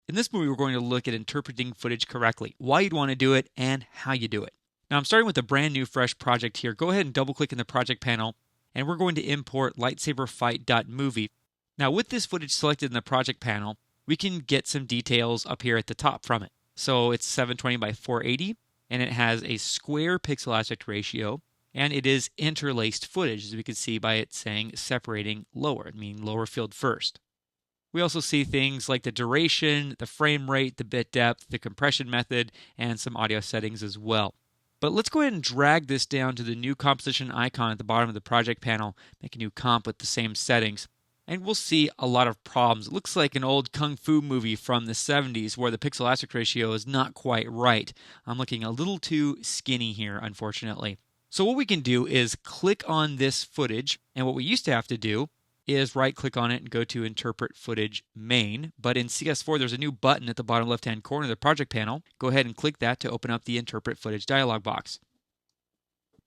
In this movie, we're going to look at interpreting footage correctly, why you'd want to do it, and how you do it. Now, I'm starting with a brand new fresh project here. Go ahead and double click in the project panel, and we're going to import lightsaberfight.movie. Now, with this footage selected in the project panel, we can get some details up here at the top from it. So it's 720 by 480, and it has a square pixel aspect ratio, and it is interlaced footage, as we can see by it saying separating lower, meaning lower field first. We also see things like the duration, the frame rate, the bit depth, the compression method, and some audio settings as well. But let's go ahead and drag this down to the new composition icon at the bottom of the project panel, make a new comp with the same settings, and we'll see a lot of problems. It looks like an old kung fu movie from the 70s where the pixel aspect ratio is not quite right. I'm looking a little too skinny here, unfortunately. So what we can do is click on this footage, and what we used to have to do is right-click on it and go to Interpret Footage Main. But in CS4, there's a new button at the bottom left-hand corner of the project panel. Go ahead and click that to open up the Interpret Footage dialog box.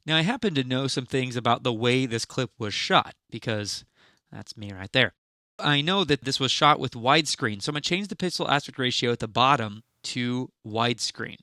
Now, I happen to know some things about the way this clip was shot, because that's me right there. I know that this was shot with widescreen, so I'm going to change the pixel aspect ratio at the bottom to widescreen.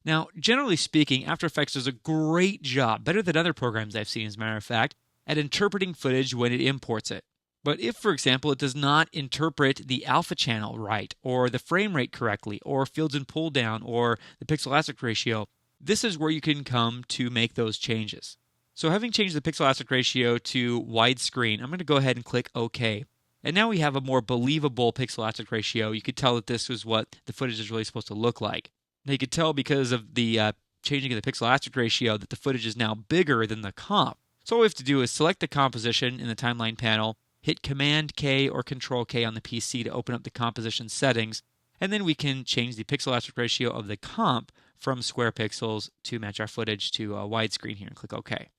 Now, generally speaking, After Effects does a great job, better than other programs I've seen, as a matter of fact, at interpreting footage when it imports it. But if, for example, it does not interpret the alpha channel right, or the frame rate correctly, or fields and pull down, or the pixel aspect ratio, this is where you can come to make those changes. So having changed the pixel aspect ratio to widescreen, I'm going to go ahead and click OK. And now we have a more believable pixel aspect ratio. You could tell that this was what the footage is really supposed to look like. Now you could tell because of the changing of the pixel aspect ratio that the footage is now bigger than the comp. So all we have to do is select the composition in the timeline panel, hit Command K or Control K on the PC to open up the composition settings, and then we can change the pixel aspect ratio of the comp from square pixels to match our footage to widescreen here and click OK.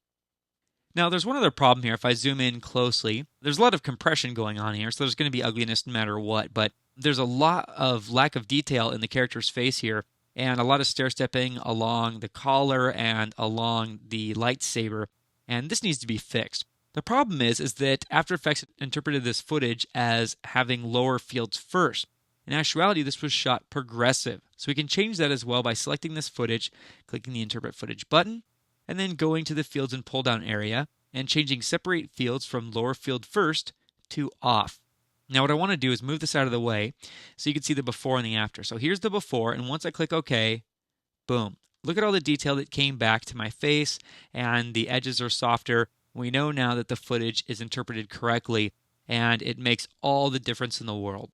Now there's one other problem here. If I zoom in closely, there's a lot of compression going on here, so there's going to be ugliness no matter what, but there's a lot of lack of detail in the character's face here, and a lot of stair-stepping along the collar and along the lightsaber, and this needs to be fixed. The problem is that After Effects interpreted this footage as having lower fields first. In actuality, this was shot progressive. So we can change that as well by selecting this footage, clicking the Interpret Footage button, and then going to the Fields and Pull Down area and changing Separate Fields from lower field first to off. Now what I want to do is move this out of the way so you can see the before and the after. So here's the before, and once I click OK, boom. Look at all the detail that came back to my face, and the edges are softer. We know now that the footage is interpreted correctly, and it makes all the difference in the world.